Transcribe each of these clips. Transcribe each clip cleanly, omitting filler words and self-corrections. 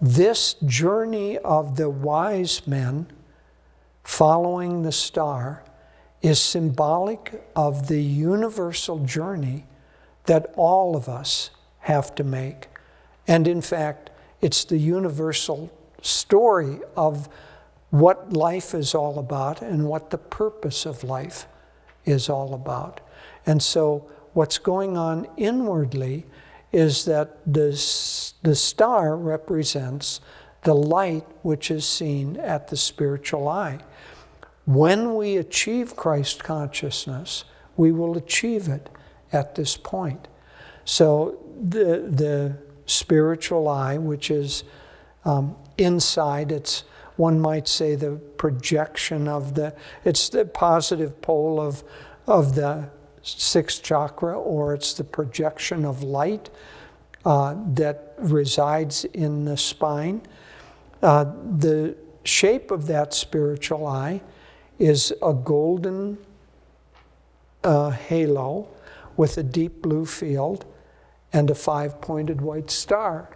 this journey of the wise men following the star is symbolic of the universal journey that all of us have to make. And in fact, it's the universal story of what life is all about and what the purpose of life is all about. And so what's going on inwardly is that the star represents the light which is seen at the spiritual eye. When we achieve Christ consciousness, we will achieve it at this point. So the spiritual eye, which is inside, it's, one might say, the projection of it's the positive pole of the sixth chakra, or it's the projection of light that resides in the spine. The shape of that spiritual eye is a golden halo with a deep blue field and a 5-pointed white star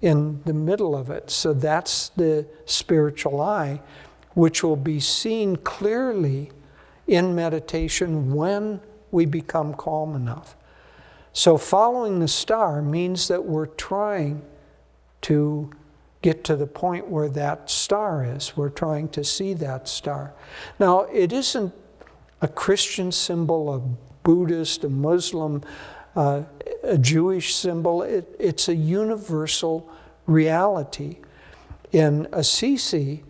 in the middle of it. So that's the spiritual eye, which will be seen clearly in meditation when we become calm enough. So following the star means that we're trying to get to the point where that star is. We're trying to see that star. Now, it isn't a Christian symbol, a Buddhist, a Muslim, a Jewish symbol. It's a universal reality. In Assisi,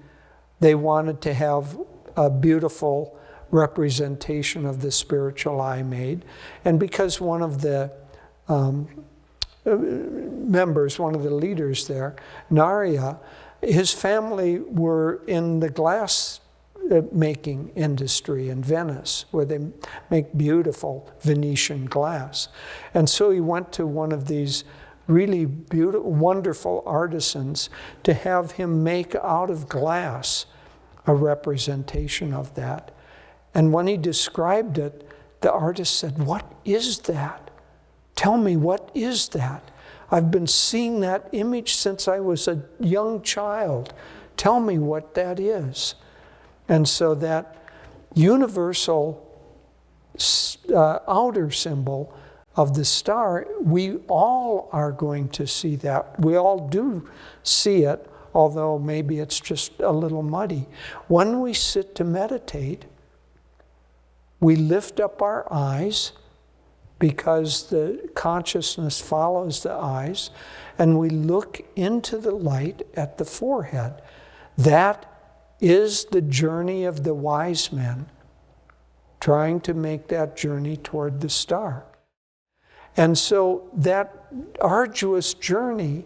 they wanted to have a beautiful representation of the spiritual eye made. And because one of the members, one of the leaders there, Naria, his family were in the glass making industry in Venice, where they make beautiful Venetian glass. And so he went to one of these really beautiful, wonderful artisans to have him make out of glass a representation of that. And when he described it, the artist said, "What is that? Tell me, what is that? I've been seeing that image since I was a young child. Tell me what that is." And so that universal outer symbol of the star, we all are going to see that. We all do see it, although maybe it's just a little muddy. When we sit to meditate, we lift up our eyes, because the consciousness follows the eyes, and we look into the light at the forehead. That is the journey of the wise men, trying to make that journey toward the star. And so that arduous journey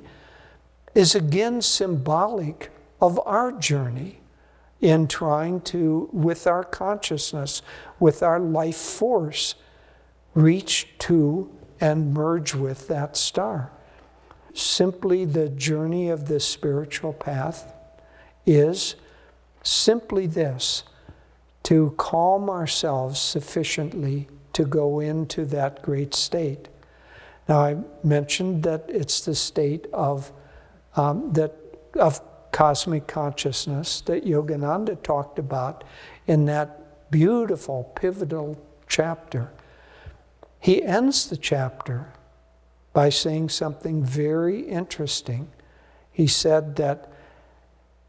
is again symbolic of our journey in trying to, with our consciousness, with our life force, reach to and merge with that star. Simply the journey of the spiritual path is simply this: to calm ourselves sufficiently to go into that great state. Now, I mentioned that it's the state of cosmic consciousness that Yogananda talked about in that beautiful, pivotal chapter. He ends the chapter by saying something very interesting. He said that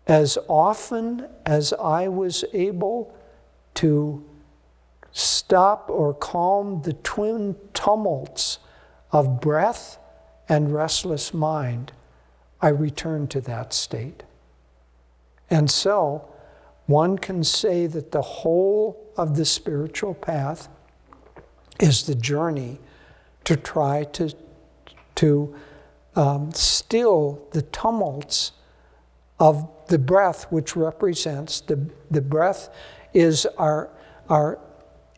as often as I was able to stop or calm the twin tumults of breath and restless mind, I returned to that state. And so one can say that the whole of the spiritual path is the journey to try to still the tumults of the breath, which represents the breath is our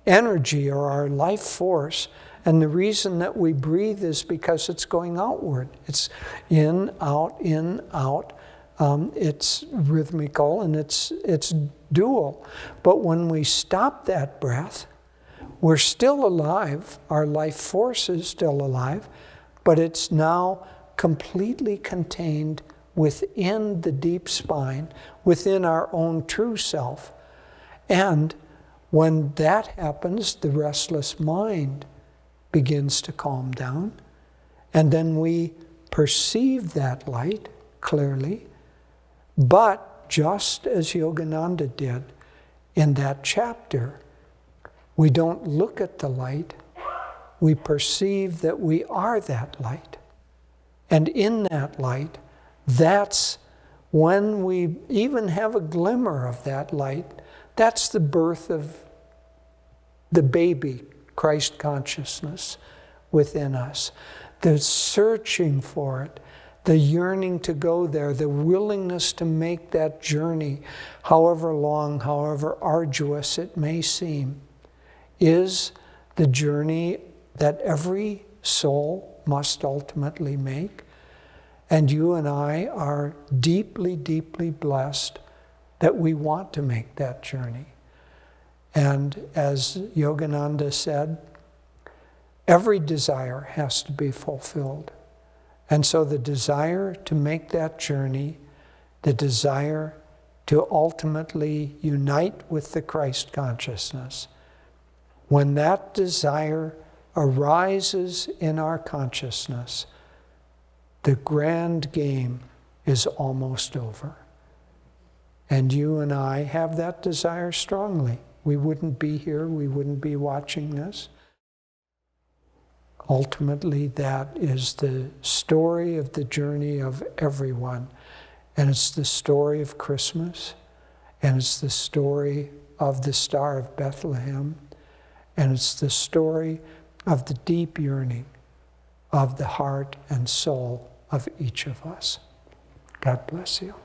energy or our life force. And the reason that we breathe is because it's going outward. It's in, out, in, out. It's rhythmical and it's dual. But when we stop that breath, we're still alive. Our life force is still alive, but it's now completely contained within the deep spine, within our own true self. And when that happens, the restless mind begins to calm down. And then we perceive that light clearly. But just as Yogananda did in that chapter, we don't look at the light. We perceive that we are that light. And in that light, that's when we even have a glimmer of that light. That's the birth of the baby Christ consciousness within us. The searching for it, the yearning to go there, the willingness to make that journey, however long, however arduous it may seem, is the journey that every soul must ultimately make. And you and I are deeply, deeply blessed that we want to make that journey. And as Yogananda said, every desire has to be fulfilled. And so the desire to make that journey, the desire to ultimately unite with the Christ consciousness, when that desire arises in our consciousness, the grand game is almost over. And you and I have that desire strongly. We wouldn't be here, we wouldn't be watching this. Ultimately, that is the story of the journey of everyone. And it's the story of Christmas, and it's the story of the Star of Bethlehem, and it's the story of the deep yearning of the heart and soul of each of us. God bless you.